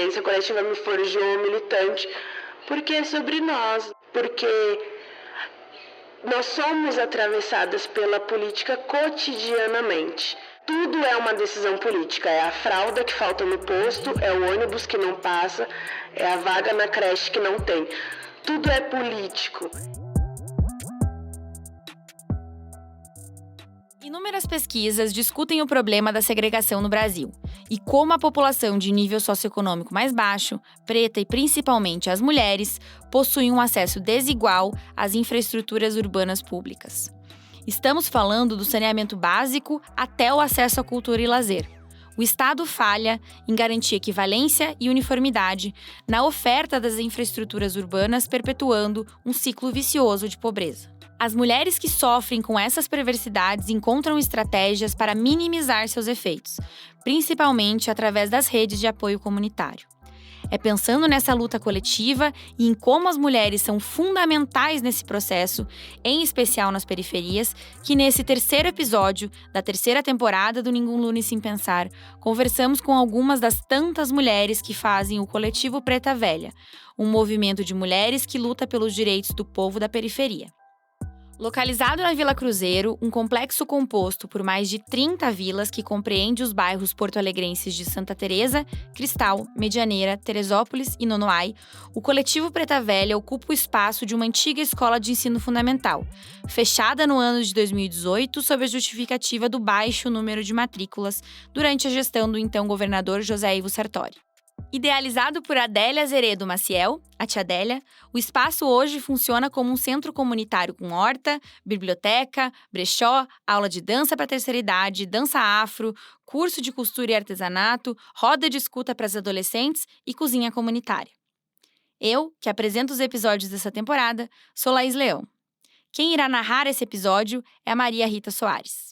consciência coletiva me forjou militante, porque é sobre nós, porque nós somos atravessadas pela política cotidianamente. Tudo é uma decisão política, é a fralda que falta no posto, é o ônibus que não passa, é a vaga na creche que não tem. Tudo é político. Inúmeras pesquisas discutem o problema da segregação no Brasil e como a população de nível socioeconômico mais baixo, preta e principalmente as mulheres, possuem um acesso desigual às infraestruturas urbanas públicas. Estamos falando do saneamento básico até o acesso à cultura e lazer. O Estado falha em garantir equivalência e uniformidade na oferta das infraestruturas urbanas, perpetuando um ciclo vicioso de pobreza. As mulheres que sofrem com essas perversidades encontram estratégias para minimizar seus efeitos, principalmente através das redes de apoio comunitário. É pensando nessa luta coletiva e em como as mulheres são fundamentais nesse processo, em especial nas periferias, que nesse terceiro episódio da terceira temporada do Ninguém Lune Sem Pensar, conversamos com algumas das tantas mulheres que fazem o Coletivo Preta Velha, um movimento de mulheres que luta pelos direitos do povo da periferia. Localizado na Vila Cruzeiro, um complexo composto por mais de 30 vilas que compreende os bairros porto-alegrenses de Santa Teresa, Cristal, Medianeira, Teresópolis e Nonoai, o Coletivo Preta Velha ocupa o espaço de uma antiga escola de ensino fundamental, fechada no ano de 2018 sob a justificativa do baixo número de matrículas durante a gestão do então governador José Ivo Sartori. Idealizado por Adélia Zeredo Maciel, a Tia Adélia, o espaço hoje funciona como um centro comunitário com horta, biblioteca, brechó, aula de dança para a terceira idade, dança afro, curso de costura e artesanato, roda de escuta para as adolescentes e cozinha comunitária. Eu, que apresento os episódios dessa temporada, sou Laís Leão. Quem irá narrar esse episódio é a Maria Rita Soares.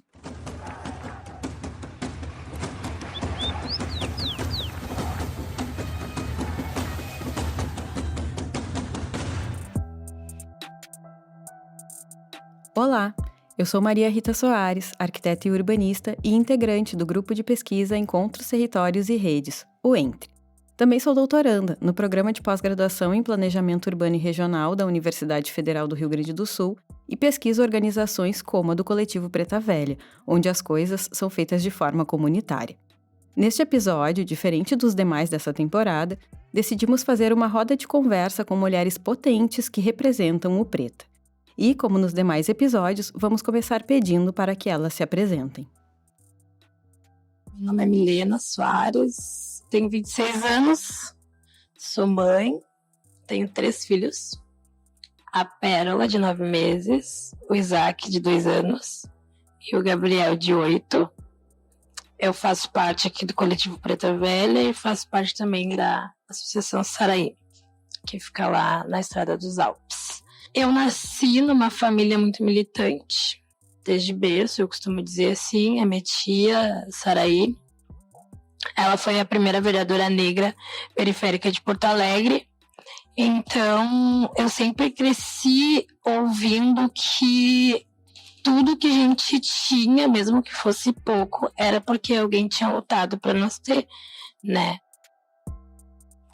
Olá, eu sou Maria Rita Soares, arquiteta e urbanista e integrante do grupo de pesquisa Encontros, Territórios e Redes, o ENTRE. Também sou doutoranda no programa de pós-graduação em Planejamento Urbano e Regional da Universidade Federal do Rio Grande do Sul e pesquiso organizações como a do Coletivo Preta Velha, onde as coisas são feitas de forma comunitária. Neste episódio, diferente dos demais dessa temporada, decidimos fazer uma roda de conversa com mulheres potentes que representam o Preta. E, como nos demais episódios, vamos começar pedindo para que elas se apresentem. Meu nome é Milena Soares, tenho 26 anos, sou mãe, tenho 3 filhos. A Pérola, de 9 meses, o Isaac, de 2 anos, e o Gabriel, de 8. Eu faço parte aqui do Coletivo Preta Velha e faço parte também da Associação Saraí, que fica lá na Estrada dos Alpes. Eu nasci numa família muito militante, desde berço, eu costumo dizer assim. A minha tia, Saraí, ela foi a primeira vereadora negra periférica de Porto Alegre. Então, eu sempre cresci ouvindo que tudo que a gente tinha, mesmo que fosse pouco, era porque alguém tinha lutado para nós ter, né?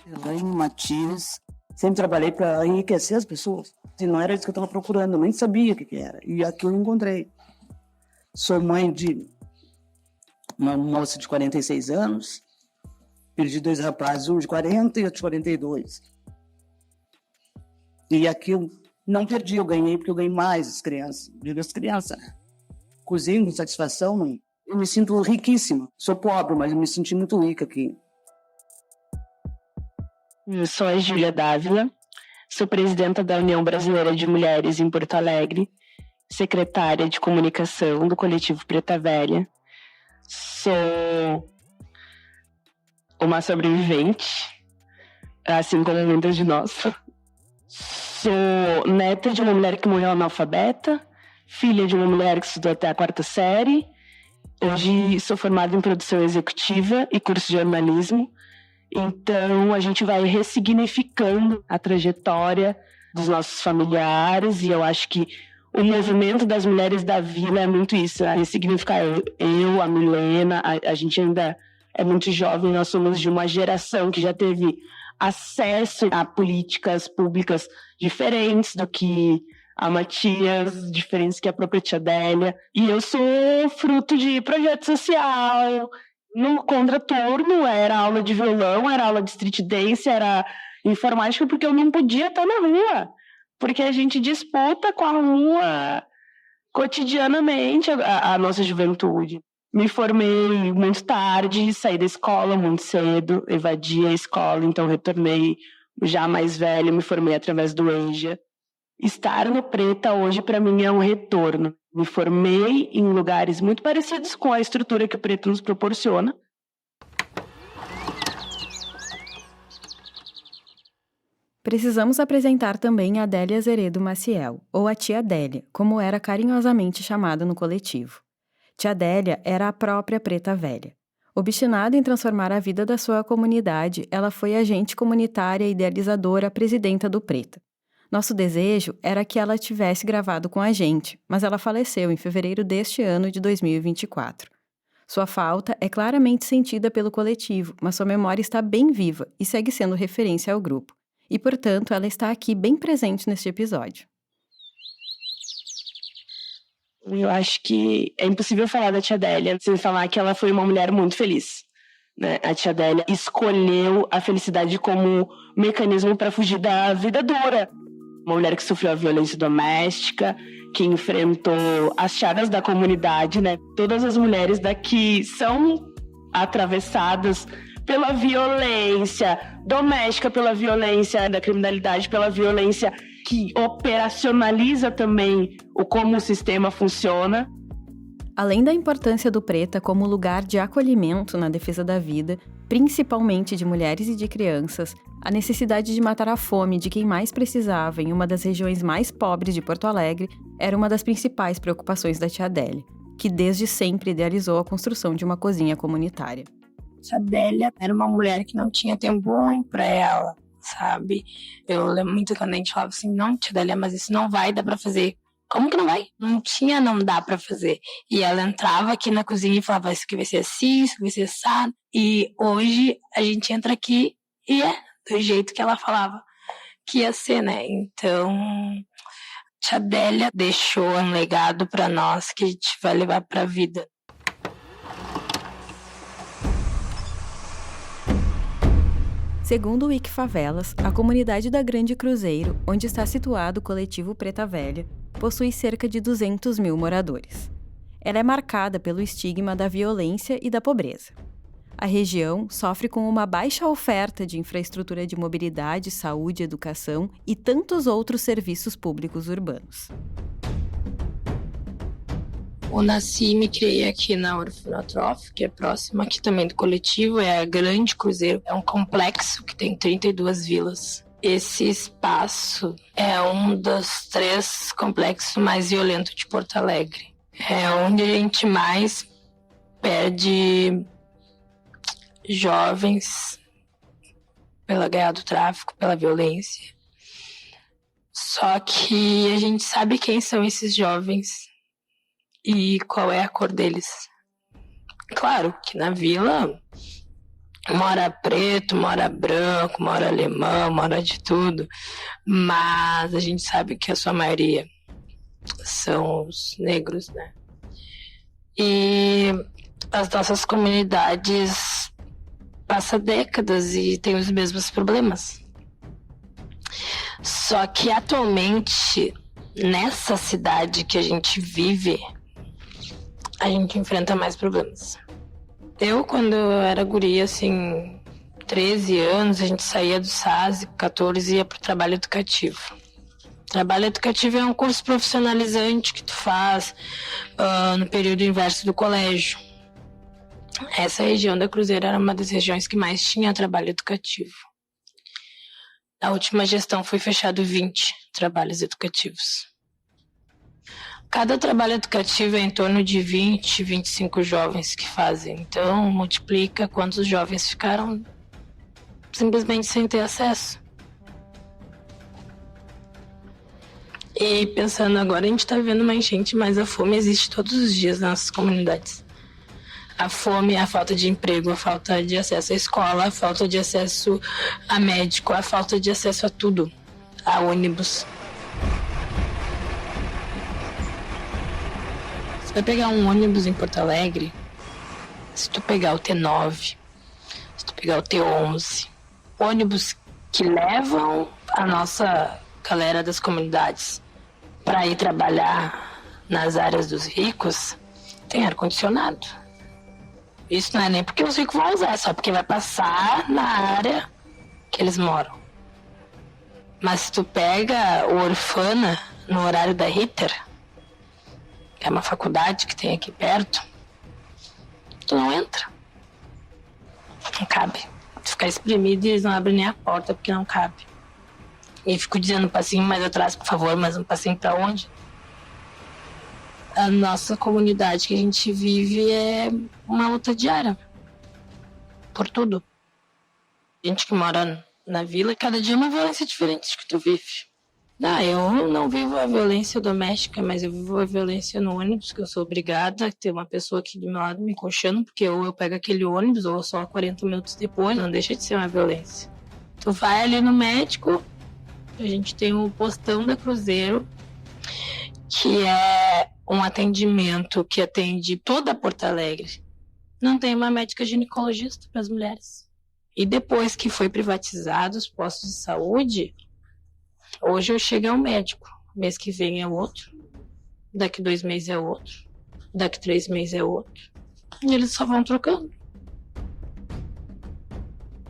Elaine Matias, sempre trabalhei para enriquecer as pessoas. E não era isso que eu estava procurando, eu nem sabia o que era. E aqui eu encontrei. Sou mãe de uma moça de 46 anos, filho de 2 rapazes, um de 40 e outro de 42. E aqui eu não perdi, eu ganhei porque eu ganhei mais as crianças. Digo as crianças, cozinho com satisfação, eu me sinto riquíssima. Sou pobre, mas eu me senti muito rica aqui. Eu sou a Júlia Dávila, sou presidenta da União Brasileira de Mulheres em Porto Alegre, secretária de comunicação do Coletivo Preta Velha. Sou uma sobrevivente, assim como muitas de nós. Sou neta de uma mulher que morreu analfabeta, filha de uma mulher que estudou até a 4ª série. Hoje sou formada em produção executiva e curso de jornalismo. Então, a gente vai ressignificando a trajetória dos nossos familiares e eu acho que o movimento das mulheres da vila é muito isso, a ressignificar eu, a Milena, a gente ainda é muito jovem, nós somos de uma geração que já teve acesso a políticas públicas diferentes do que a Matias, diferentes que a própria tia Adélia. E eu sou fruto de projeto social. No contraturno era aula de violão, era aula de street dance, era informática, porque eu não podia estar na rua. Porque a gente disputa com a rua cotidianamente a nossa juventude. Me formei muito tarde, saí da escola muito cedo, evadi a escola, então retornei já mais velha, me formei através do EJA. Estar no Preta hoje para mim é um retorno. Me formei em lugares muito parecidos com a estrutura que o Preta nos proporciona. Precisamos apresentar também a Adélia Zeredo Maciel, ou a Tia Adélia, como era carinhosamente chamada no coletivo. Tia Adélia era a própria Preta Velha. Obstinada em transformar a vida da sua comunidade, ela foi agente comunitária e idealizadora, presidenta do Preta. Nosso desejo era que ela tivesse gravado com a gente, mas ela faleceu em fevereiro deste ano de 2024. Sua falta é claramente sentida pelo coletivo, mas sua memória está bem viva e segue sendo referência ao grupo. E, portanto, ela está aqui bem presente neste episódio. Eu acho que é impossível falar da tia Adélia sem falar que ela foi uma mulher muito feliz, né? A tia Adélia escolheu a felicidade como mecanismo para fugir da vida dura. Uma mulher que sofreu a violência doméstica, que enfrentou as chagas da comunidade, né? Todas as mulheres daqui são atravessadas pela violência doméstica, pela violência da criminalidade, pela violência que operacionaliza também como o sistema funciona. Além da importância do Preta como lugar de acolhimento na defesa da vida, principalmente de mulheres e de crianças, a necessidade de matar a fome de quem mais precisava em uma das regiões mais pobres de Porto Alegre era uma das principais preocupações da tia Adélia, que desde sempre idealizou a construção de uma cozinha comunitária. Tia Adélia era uma mulher que não tinha tempo ruim pra ela, sabe? Eu lembro muito quando a gente falava assim, não, tia Adélia, mas isso não vai dar pra fazer. Como que não vai? Não dá pra fazer. E ela entrava aqui na cozinha e falava, isso aqui vai ser assim, isso aqui vai ser assado. E hoje a gente entra aqui e é do jeito que ela falava que ia ser, né? Então, tia Adélia deixou um legado pra nós que a gente vai levar pra vida. Segundo o Wiki Favelas, a comunidade da Grande Cruzeiro, onde está situado o coletivo Preta Velha, possui cerca de 200 mil moradores. Ela é marcada pelo estigma da violência e da pobreza. A região sofre com uma baixa oferta de infraestrutura de mobilidade, saúde, educação e tantos outros serviços públicos urbanos. Eu nasci e me criei aqui na Orfanatrof, que é próxima aqui também do coletivo, é a Grande Cruzeiro. É um complexo que tem 32 vilas. Esse espaço é um dos 3 complexos mais violentos de Porto Alegre. É onde a gente mais perde jovens pela guerra do tráfico, pela violência. Só que a gente sabe quem são esses jovens e qual é a cor deles. Claro que na vila mora preto, mora branco, mora alemão, mora de tudo, mas a gente sabe que a sua maioria são os negros, né? E as nossas comunidades passam décadas e têm os mesmos problemas. Só que atualmente, nessa cidade que a gente vive, a gente enfrenta mais problemas. Eu, quando eu era guria, assim, 13 anos, a gente saía do SASE, 14 e ia pro trabalho educativo. Trabalho educativo é um curso profissionalizante que tu faz no período inverso do colégio. Essa região da Cruzeiro era uma das regiões que mais tinha trabalho educativo. Na última gestão foi fechado 20 trabalhos educativos. Cada trabalho educativo é em torno de 20, 25 jovens que fazem. Então, multiplica quantos jovens ficaram simplesmente sem ter acesso. E pensando agora, a gente está vivendo uma enchente, mas a fome existe todos os dias nas nossas comunidades. A fome, a falta de emprego, a falta de acesso à escola, a falta de acesso a médico, a falta de acesso a tudo, a ônibus. Você vai pegar um ônibus em Porto Alegre, se tu pegar o T9, se tu pegar o T11, ônibus que levam a nossa galera das comunidades para ir trabalhar nas áreas dos ricos, tem ar-condicionado. Isso não é nem porque os ricos vão usar, é só porque vai passar na área que eles moram. Mas se tu pega o Orfana no horário da Ritter, que é uma faculdade que tem aqui perto, tu não entra. Não cabe. Tu fica espremido e eles não abrem nem a porta porque não cabe. E fico dizendo um passinho mais atrás, por favor, mas um passinho pra onde? A nossa comunidade que a gente vive é uma luta diária. Por tudo. Gente que mora na vila, cada dia é uma violência diferente que tu vive. Eu não vivo a violência doméstica, mas eu vivo a violência no ônibus, que eu sou obrigada a ter uma pessoa aqui do meu lado me coxando, porque ou eu pego aquele ônibus, ou só 40 minutos depois, não deixa de ser uma violência. Tu vai ali no médico, a gente tem o postão da Cruzeiro, que é um atendimento que atende toda Porto Alegre. Não tem uma médica ginecologista para as mulheres. E depois que foi privatizado os postos de saúde, hoje eu chego ao médico. Mês que vem é outro, daqui 2 meses é outro, daqui 3 meses é outro. E eles só vão trocando.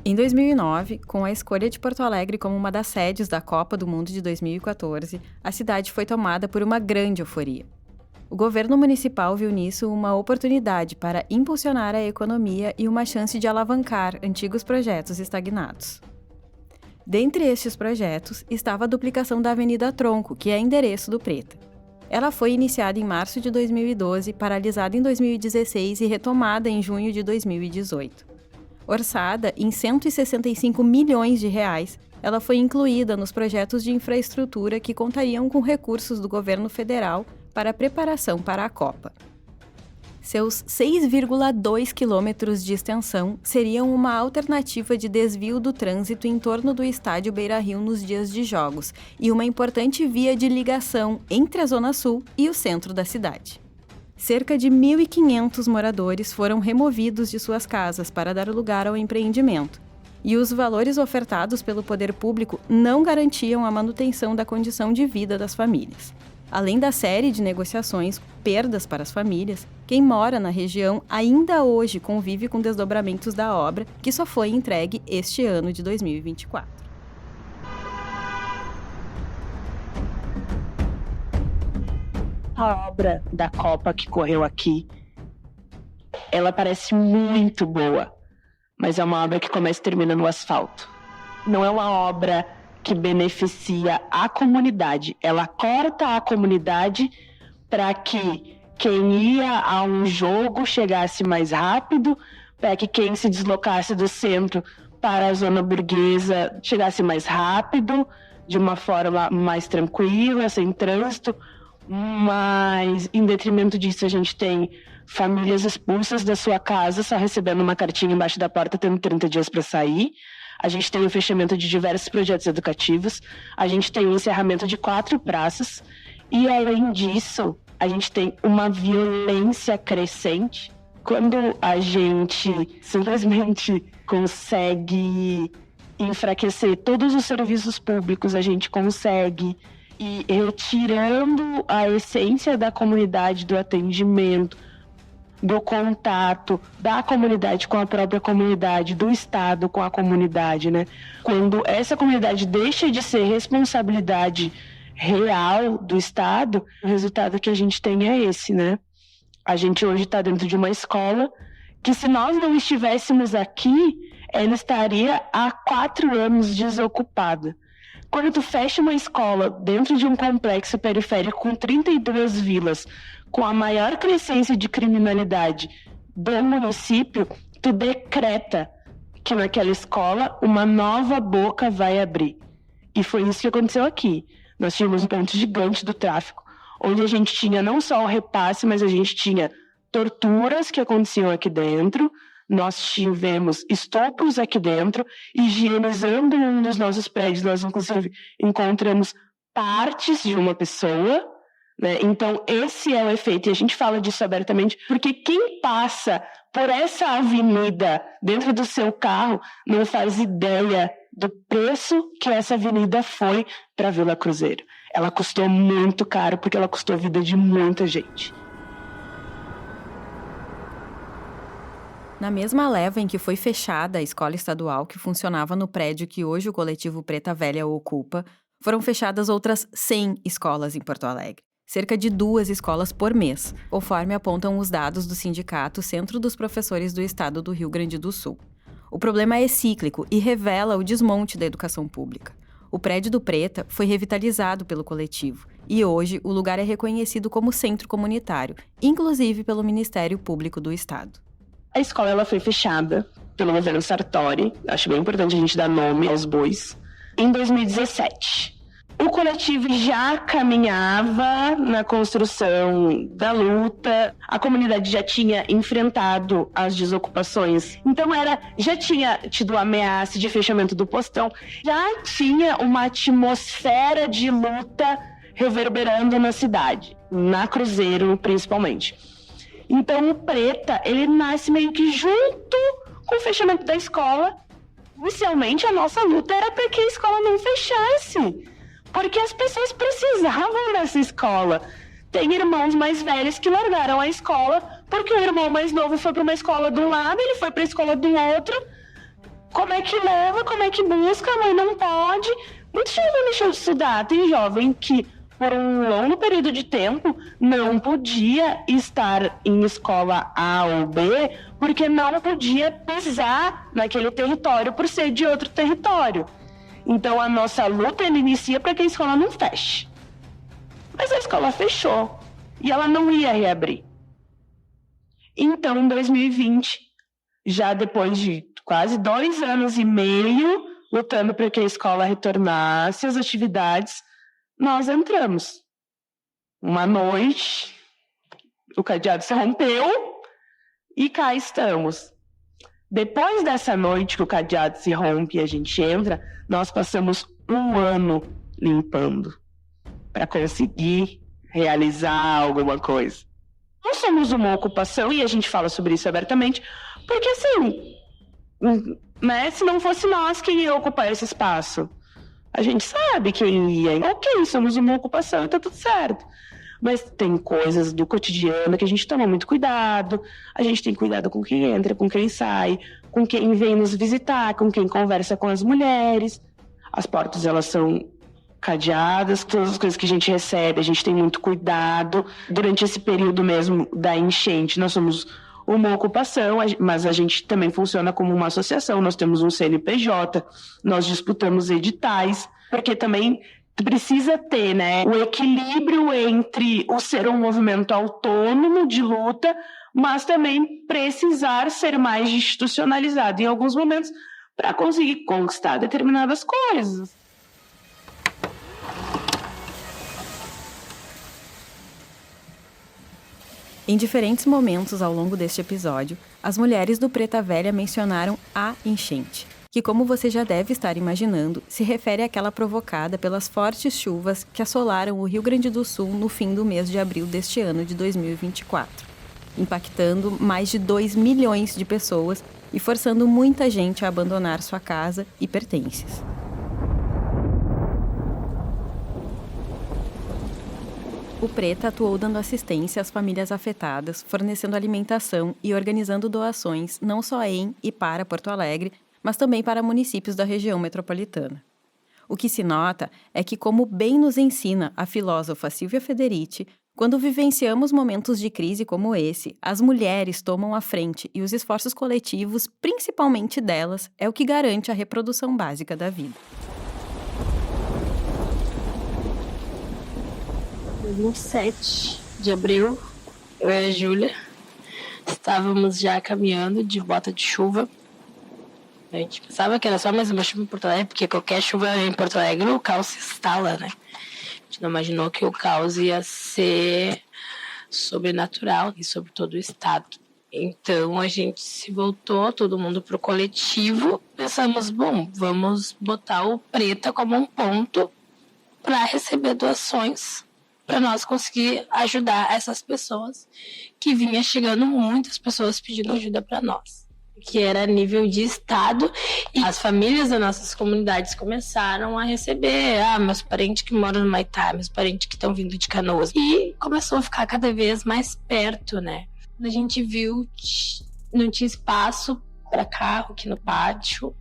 Em 2009, com a escolha de Porto Alegre como uma das sedes da Copa do Mundo de 2014, a cidade foi tomada por uma grande euforia. O governo municipal viu nisso uma oportunidade para impulsionar a economia e uma chance de alavancar antigos projetos estagnados. Dentre estes projetos estava a duplicação da Avenida Tronco, que é endereço do Preta. Ela foi iniciada em março de 2012, paralisada em 2016 e retomada em junho de 2018. Orçada em 165 milhões de reais, ela foi incluída nos projetos de infraestrutura que contariam com recursos do governo federal para a preparação para a Copa. Seus 6,2 quilômetros de extensão seriam uma alternativa de desvio do trânsito em torno do estádio Beira-Rio nos dias de jogos e uma importante via de ligação entre a Zona Sul e o centro da cidade. Cerca de 1.500 moradores foram removidos de suas casas para dar lugar ao empreendimento, e os valores ofertados pelo poder público não garantiam a manutenção da condição de vida das famílias. Além da série de negociações, perdas para as famílias, quem mora na região ainda hoje convive com desdobramentos da obra, que só foi entregue este ano de 2024. A obra da Copa que correu aqui, ela parece muito boa, mas é uma obra que começa e termina no asfalto. Não é uma obra que beneficia a comunidade. Ela corta a comunidade para que quem ia a um jogo chegasse mais rápido, para que quem se deslocasse do centro para a zona burguesa chegasse mais rápido, de uma forma mais tranquila, sem trânsito. Mas, em detrimento disso, a gente tem famílias expulsas da sua casa, só recebendo uma cartinha embaixo da porta, tendo 30 dias para sair. A gente tem o fechamento de diversos projetos educativos. A gente tem o encerramento de 4 praças. E, além disso, a gente tem uma violência crescente. Quando a gente simplesmente consegue enfraquecer todos os serviços públicos, a gente consegue ir retirando a essência da comunidade, do atendimento, do contato da comunidade com a própria comunidade, do Estado com a comunidade, né? Quando essa comunidade deixa de ser responsabilidade real do Estado, o resultado que a gente tem é esse, né? A gente hoje está dentro de uma escola que, se nós não estivéssemos aqui, ela estaria há 4 anos desocupada. Quando tu fecha uma escola dentro de um complexo periférico com 32 vilas, com a maior crescência de criminalidade do município, tu decreta que naquela escola uma nova boca vai abrir. E foi isso que aconteceu aqui. Nós tínhamos um ponto gigante do tráfico, onde a gente tinha não só o repasse, mas a gente tinha torturas que aconteciam aqui dentro, nós tivemos estupros aqui dentro, higienizando um dos nossos prédios, nós inclusive encontramos partes de uma pessoa, né? Então esse é o efeito, e a gente fala disso abertamente, porque quem passa por essa avenida dentro do seu carro não faz ideia do preço que essa avenida foi para Vila Cruzeiro. Ela custou muito caro, porque ela custou a vida de muita gente. Na mesma leva em que foi fechada a escola estadual que funcionava no prédio que hoje o coletivo Preta Velha ocupa, foram fechadas outras 100 escolas em Porto Alegre. Cerca de 2 escolas por mês, conforme apontam os dados do sindicato Centro dos Professores do Estado do Rio Grande do Sul. O problema é cíclico e revela o desmonte da educação pública. O prédio do Preta foi revitalizado pelo coletivo e hoje o lugar é reconhecido como centro comunitário, inclusive pelo Ministério Público do Estado. A escola ela foi fechada pelo governo Sartori, acho bem importante a gente dar nome aos bois, em 2017. O coletivo já caminhava na construção da luta, a comunidade já tinha enfrentado as desocupações, então já tinha tido ameaça de fechamento do postão, já tinha uma atmosfera de luta reverberando na cidade, na Cruzeiro principalmente. Então o Preta, ele nasce meio que junto com o fechamento da escola. Inicialmente a nossa luta era para que a escola não fechasse, porque as pessoas precisavam dessa escola. Tem irmãos mais velhos que largaram a escola porque o irmão mais novo foi para uma escola de um lado, ele foi para a escola do outro. Como é que leva? Como é que busca? A mãe não pode. Muito jovem deixou de estudar. Tem jovem que, por um longo período de tempo, não podia estar em escola A ou B porque não podia pisar naquele território por ser de outro território. Então a nossa luta inicia para que a escola não feche. Mas a escola fechou e ela não ia reabrir. Então, em 2020, já depois de quase 2 anos e meio lutando para que a escola retornasse às atividades, nós entramos. Uma noite, o cadeado se rompeu e cá estamos. Depois dessa noite que o cadeado se rompe e a gente entra, nós passamos 1 ano limpando para conseguir realizar alguma coisa. Nós somos uma ocupação e a gente fala sobre isso abertamente, porque assim, né, se não fosse nós quem ia ocupar esse espaço, a gente sabe quem ia. Ok, somos uma ocupação e tá tudo certo. Mas tem coisas do cotidiano que a gente toma muito cuidado. A gente tem cuidado com quem entra, com quem sai, com quem vem nos visitar, com quem conversa com as mulheres. As portas, elas são cadeadas, todas as coisas que a gente recebe, a gente tem muito cuidado. Durante esse período mesmo da enchente, nós somos uma ocupação, mas a gente também funciona como uma associação. Nós temos um CNPJ, nós disputamos editais, porque também precisa ter, né, o equilíbrio entre o ser um movimento autônomo de luta, mas também precisar ser mais institucionalizado em alguns momentos para conseguir conquistar determinadas coisas. Em diferentes momentos ao longo deste episódio, as mulheres do Preta Velha mencionaram a enchente, que, como você já deve estar imaginando, se refere àquela provocada pelas fortes chuvas que assolaram o Rio Grande do Sul no fim do mês de abril deste ano de 2024, impactando mais de 2 milhões de pessoas e forçando muita gente a abandonar sua casa e pertences. O Preta atuou dando assistência às famílias afetadas, fornecendo alimentação e organizando doações não só em e para Porto Alegre, mas também para municípios da região metropolitana. O que se nota é que, como bem nos ensina a filósofa Silvia Federici, quando vivenciamos momentos de crise como esse, as mulheres tomam a frente e os esforços coletivos, principalmente delas, é o que garante a reprodução básica da vida. No 27 de abril, eu e a Júlia estávamos já caminhando de bota de chuva. A gente pensava que era só mais uma chuva em Porto Alegre, porque qualquer chuva em Porto Alegre o caos se instala, né? A gente não imaginou que o caos ia ser sobrenatural e sobre todo o estado. Então a gente se voltou, todo mundo pro coletivo. Pensamos, bom, vamos botar o Preta como um ponto para receber doações, para nós conseguir ajudar essas pessoas, que vinha chegando muitas pessoas pedindo ajuda para nós, que era a nível de estado, e as famílias das nossas comunidades começaram a receber, meus parentes que moram no Maitá, meus parentes que estão vindo de Canoas, e começou a ficar cada vez mais perto, né? Quando a gente viu, não tinha espaço para carro aqui no pátio,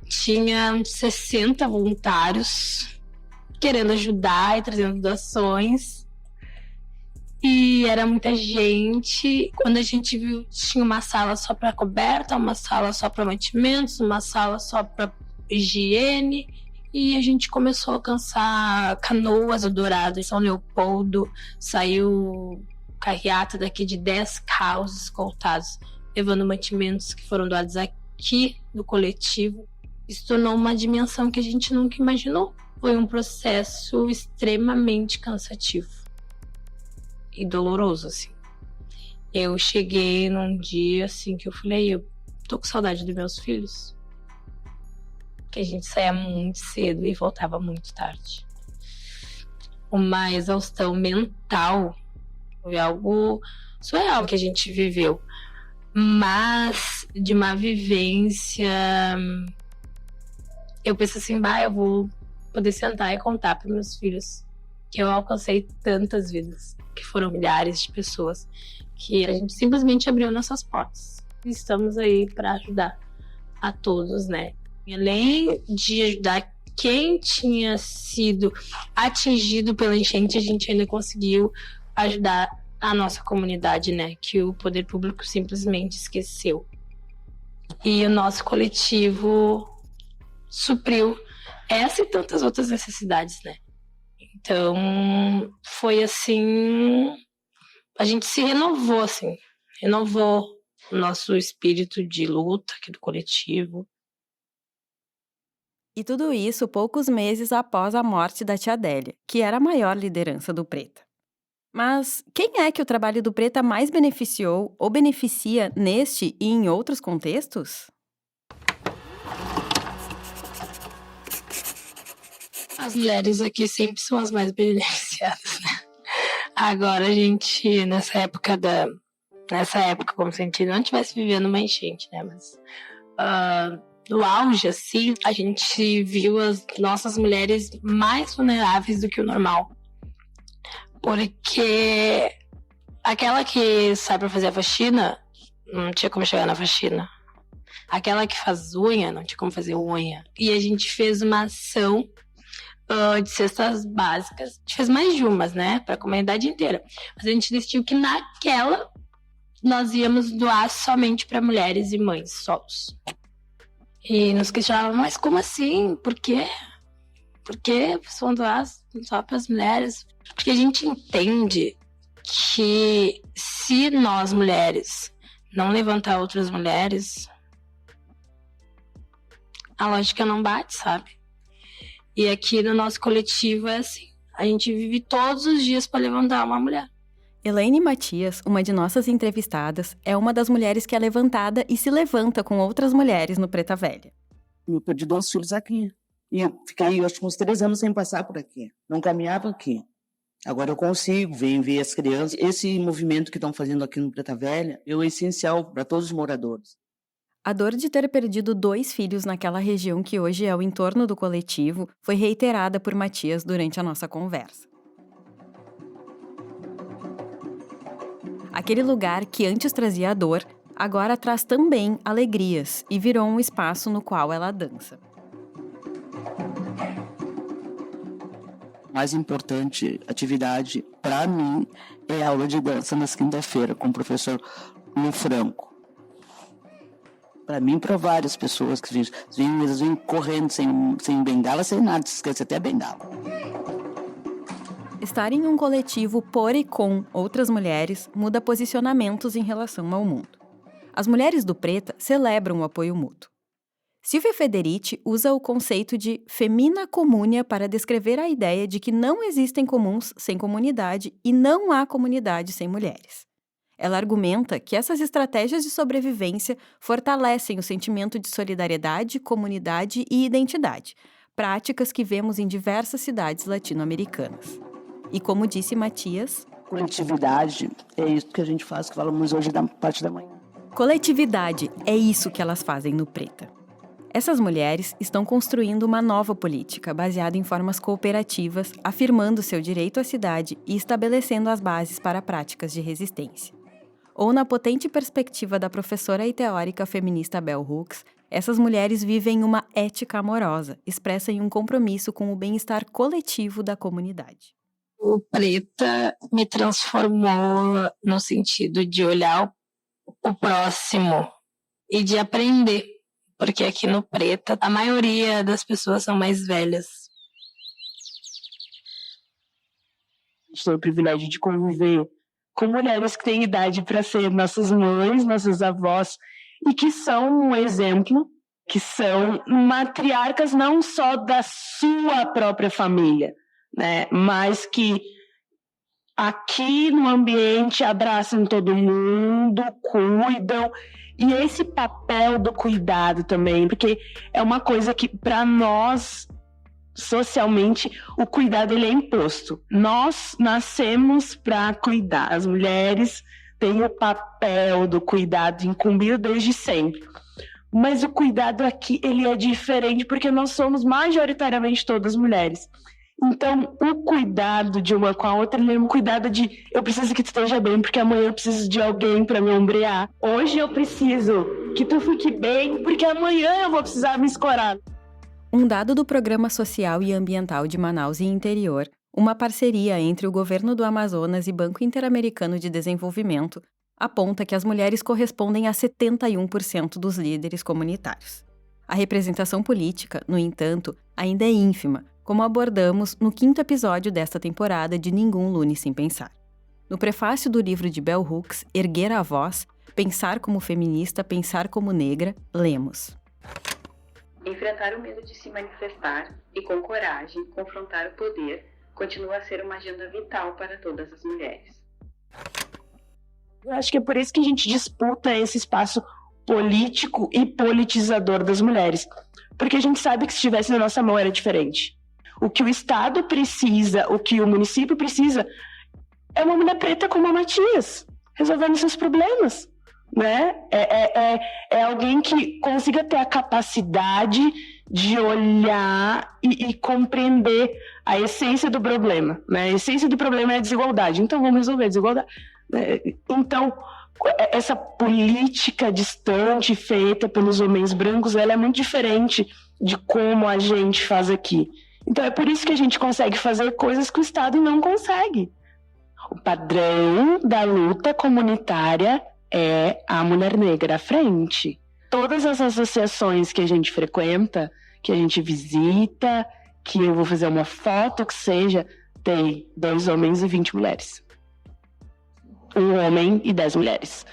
tinha 60 voluntários querendo ajudar e trazendo doações. E era muita gente. Quando a gente viu, tinha uma sala só para coberta, uma sala só para mantimentos, uma sala só para higiene. E a gente começou a alcançar Canoas, Eldorado, São Leopoldo. Saiu carreata daqui de 10 carros escoltados, levando mantimentos que foram doados aqui no coletivo. Isso tornou uma dimensão que a gente nunca imaginou. Foi um processo extremamente cansativo e doloroso, assim. Eu cheguei num dia, assim, que eu falei, eu tô com saudade dos meus filhos. Que a gente saía muito cedo e voltava muito tarde. Uma exaustão mental foi algo surreal que a gente viveu. Mas de uma vivência, eu penso assim, eu vou poder sentar e contar para meus filhos que eu alcancei tantas vidas, que foram milhares de pessoas, que a gente simplesmente abriu nossas portas. E estamos aí para ajudar a todos, né? E além de ajudar quem tinha sido atingido pela enchente, a gente ainda conseguiu ajudar a nossa comunidade, né? Que o poder público simplesmente esqueceu. E o nosso coletivo supriu essa e tantas outras necessidades, né? Então, foi assim, a gente se renovou, assim, renovou o nosso espírito de luta aqui do coletivo. E tudo isso poucos meses após a morte da tia Adélia, que era a maior liderança do Preta. Mas quem é que o trabalho do Preta mais beneficiou ou beneficia neste e em outros contextos? As mulheres aqui sempre são as mais beneficiadas, né? Agora a gente, nessa época, como se a gente não estivesse vivendo uma enchente, né? Mas no auge, assim, a gente viu as nossas mulheres mais vulneráveis do que o normal. Porque aquela que sai pra fazer a faxina, não tinha como chegar na faxina. Aquela que faz unha, não tinha como fazer unha. E a gente fez uma ação de cestas básicas. A gente fez mais de umas, né? Pra comunidade inteira. Mas a gente decidiu que naquela nós íamos doar somente para mulheres e mães solos. E nos questionavam, mas como assim? Por quê? Por que vocês vão doar só para as mulheres? Porque a gente entende que se nós mulheres não levantar outras mulheres, a lógica não bate, sabe? E aqui no nosso coletivo é assim, a gente vive todos os dias para levantar uma mulher. Elaine Matias, uma de nossas entrevistadas, é uma das mulheres que é levantada e se levanta com outras mulheres no Preta Velha. Eu perdi 2 filhos aqui. Ia ficar aí, acho que uns 3 anos sem passar por aqui. Não caminhava aqui. Agora eu consigo, venho ver as crianças. Esse movimento que estão fazendo aqui no Preta Velha é o essencial para todos os moradores. A dor de ter perdido 2 filhos naquela região que hoje é o entorno do coletivo foi reiterada por Matias durante a nossa conversa. Aquele lugar que antes trazia a dor, agora traz também alegrias e virou um espaço no qual ela dança. Mais importante atividade para mim é a aula de dança nas quinta-feiras com o professor Lu Franco. Para mim, para várias pessoas que vêm correndo sem bengala, sem nada, se esquece até a bengala. Estar em um coletivo por e com outras mulheres muda posicionamentos em relação ao mundo. As mulheres do Preta celebram o apoio mútuo. Silvia Federici usa o conceito de femina communia para descrever a ideia de que não existem comuns sem comunidade e não há comunidade sem mulheres. Ela argumenta que essas estratégias de sobrevivência fortalecem o sentimento de solidariedade, comunidade e identidade, práticas que vemos em diversas cidades latino-americanas. E como disse Matias, Coletividade é isso que a gente faz, que falamos hoje da parte da manhã. Coletividade é isso que elas fazem no Preta. Essas mulheres estão construindo uma nova política baseada em formas cooperativas, afirmando seu direito à cidade e estabelecendo as bases para práticas de resistência. Ou na potente perspectiva da professora e teórica feminista Bell Hooks, essas mulheres vivem uma ética amorosa, expressa em um compromisso com o bem-estar coletivo da comunidade. O Preta me transformou no sentido de olhar o próximo e de aprender, porque aqui no Preta a maioria das pessoas são mais velhas. A gente tem o privilégio de conviver com mulheres que têm idade para ser nossas mães, nossas avós, e que são um exemplo, que são matriarcas não só da sua própria família, né, mas que aqui no ambiente abraçam todo mundo, cuidam. E esse papel do cuidado também, porque é uma coisa que para nós, socialmente, o cuidado ele é imposto. Nós nascemos para cuidar. As mulheres têm o papel do cuidado incumbido desde sempre. Mas o cuidado aqui ele é diferente porque nós somos majoritariamente todas mulheres. Então, o cuidado de uma com a outra, ele é um cuidado de eu preciso que tu esteja bem, porque amanhã eu preciso de alguém para me ombrear. Hoje eu preciso que tu fique bem, porque amanhã eu vou precisar me escorar. Um dado do Programa Social e Ambiental de Manaus e Interior, uma parceria entre o governo do Amazonas e Banco Interamericano de Desenvolvimento, aponta que as mulheres correspondem a 71% dos líderes comunitários. A representação política, no entanto, ainda é ínfima, como abordamos no 5º episódio desta temporada de Ninguém Lune Sem Pensar. No prefácio do livro de Bell Hooks, Erguer a Voz, Pensar como Feminista, Pensar como Negra, lemos: Enfrentar o medo de se manifestar e, com coragem, confrontar o poder continua a ser uma agenda vital para todas as mulheres. Eu acho que é por isso que a gente disputa esse espaço político e politizador das mulheres. Porque a gente sabe que se estivesse na nossa mão era diferente. O que o Estado precisa, o que o município precisa, é uma mulher preta como a Matias, resolvendo seus problemas, né? É alguém que consiga ter a capacidade de olhar e compreender a essência do problema, né? A essência do problema é a desigualdade, então vamos resolver a desigualdade. Então, essa política distante feita pelos homens brancos, ela é muito diferente de como a gente faz aqui. Então é por isso que a gente consegue fazer coisas que o Estado não consegue. O padrão da luta comunitária é a mulher negra à frente. Todas as associações que a gente frequenta, que a gente visita, que eu vou fazer uma foto, que seja, tem 2 homens e 20 mulheres. 1 homem e 10 mulheres.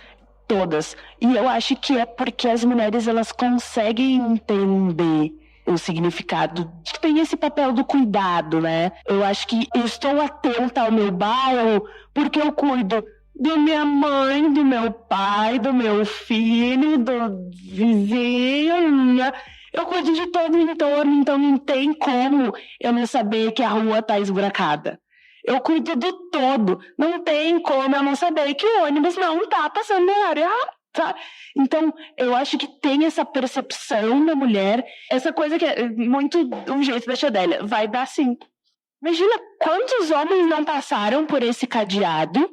Todas. E eu acho que é porque as mulheres elas conseguem entender o significado que tem esse papel do cuidado, né? Eu acho que eu estou atenta ao meu bairro porque eu cuido da minha mãe, do meu pai, do meu filho, do vizinho. Eu cuido de todo o entorno, então não tem como eu não saber que a rua está esburacada. Eu cuido do todo. Não tem como eu não saber que o ônibus não está passando na área. Tá? Então, eu acho que tem essa percepção da mulher, essa coisa que é muito um jeito da Xadélia, vai dar sim. Imagina quantos homens não passaram por esse cadeado,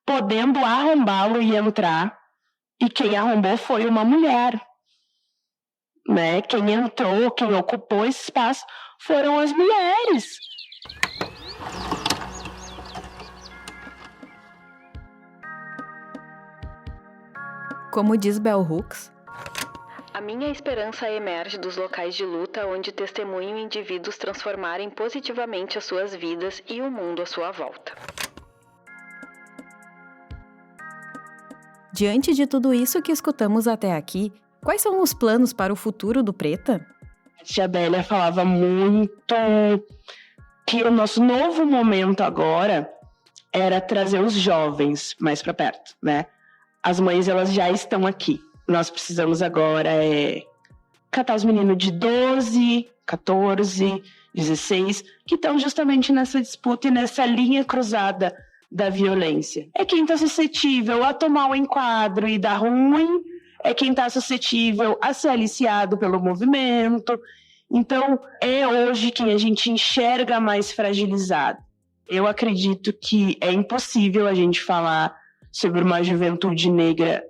podendo arrombá-lo e entrar, e quem arrombou foi uma mulher. Né? Quem entrou, quem ocupou esse espaço foram as mulheres. Como diz Bell Hooks, a minha esperança emerge dos locais de luta onde testemunho indivíduos transformarem positivamente as suas vidas e o mundo à sua volta. Diante de tudo isso que escutamos até aqui, Quais são os planos para o futuro do Preta? A tia Adélia falava muito que o nosso novo momento agora era trazer os jovens mais para perto, né? As mães, elas já estão aqui. Nós precisamos agora catar os meninos de 12, 14, 16, que estão justamente nessa disputa e nessa linha cruzada da violência. É quem está suscetível a tomar o enquadro e dar ruim, é quem está suscetível a ser aliciado pelo movimento. Então, é hoje quem a gente enxerga mais fragilizado. Eu acredito que é impossível a gente falar sobre uma juventude negra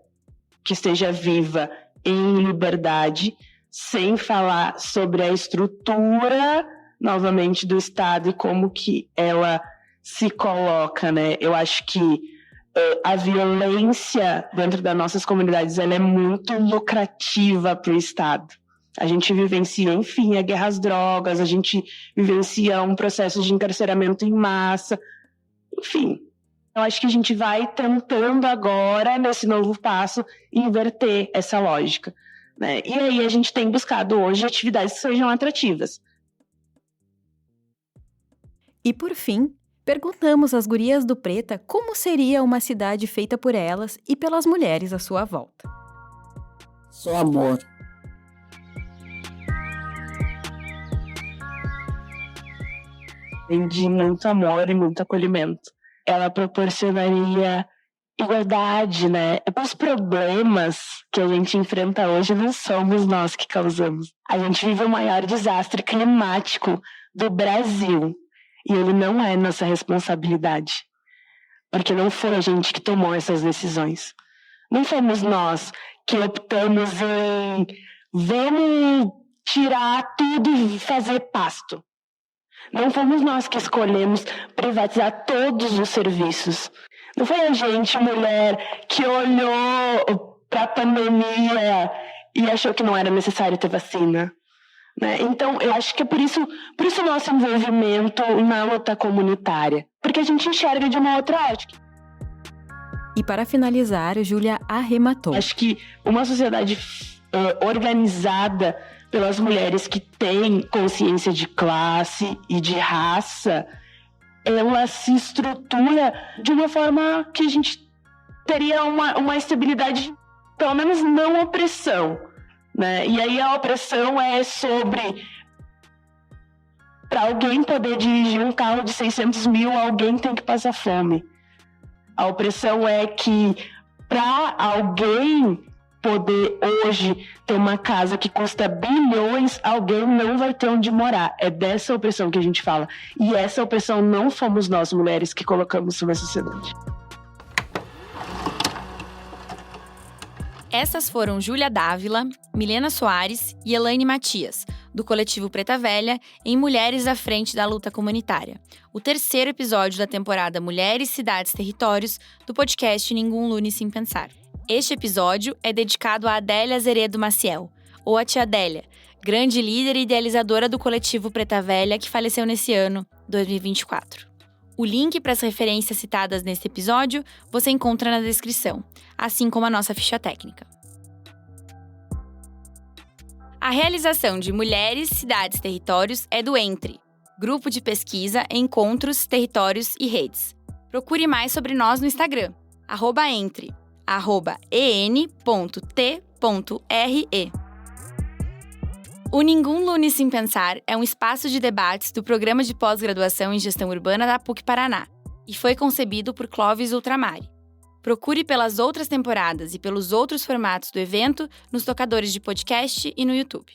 que esteja viva em liberdade, sem falar sobre a estrutura, novamente, do Estado e como que ela se coloca, né? Eu acho que a violência dentro das nossas comunidades ela é muito lucrativa para o Estado. A gente vivencia, enfim, a guerra às drogas, a gente vivencia um processo de encarceramento em massa, enfim. Eu acho que a gente vai tentando agora, nesse novo passo, inverter essa lógica, né? E aí a gente tem buscado hoje atividades que sejam atrativas. E por fim, perguntamos às gurias do Preta como seria uma cidade feita por elas e pelas mulheres à sua volta. Só amor. De muito amor e muito acolhimento. Ela proporcionaria igualdade, né? Os problemas que a gente enfrenta hoje não somos nós que causamos. A gente vive o maior desastre climático do Brasil. E ele não é nossa responsabilidade. Porque não foi a gente que tomou essas decisões. Não fomos nós que optamos em vamos tirar tudo e fazer pasto. Não fomos nós que escolhemos privatizar todos os serviços. Não foi a gente, mulher, que olhou para a pandemia e achou que não era necessário ter vacina. Né? Então, eu acho que é por isso o nosso envolvimento na luta comunitária. Porque a gente enxerga de uma outra ótica. E para finalizar, Júlia arrematou. Acho que uma sociedade organizada pelas mulheres que têm consciência de classe e de raça, ela se estrutura de uma forma que a gente teria uma estabilidade, pelo menos não opressão. Né? E aí a opressão é sobre... Para alguém poder dirigir um carro de 600 mil, alguém tem que passar fome. A opressão é que para alguém poder hoje ter uma casa que custa bilhões, alguém não vai ter onde morar. É dessa opressão que a gente fala. E essa opressão não fomos nós, mulheres, que colocamos sobre a sociedade. Essas foram Júlia Dávila, Milena Soares e Elaine Matias, do coletivo Preta Velha, em Mulheres à Frente da Luta Comunitária, o terceiro episódio da temporada Mulheres, Cidades, Territórios, do podcast Ninguém Lune Sem Pensar. Este episódio é dedicado a Adélia Azeredo Maciel, ou a Tia Adélia, grande líder e idealizadora do coletivo Preta Velha, que faleceu nesse ano, 2024. O link para as referências citadas neste episódio você encontra na descrição, assim como a nossa ficha técnica. A realização de Mulheres, Cidades, Territórios é do Entre, Grupo de Pesquisa, Encontros, Territórios e Redes. Procure mais sobre nós no Instagram, @entre, @en.t.re. O Ninguém Lune Sem Pensar é um espaço de debates do Programa de Pós-Graduação em Gestão Urbana da PUC Paraná e foi concebido por Clóvis Ultramari. Procure pelas outras temporadas e pelos outros formatos do evento nos tocadores de podcast e no YouTube.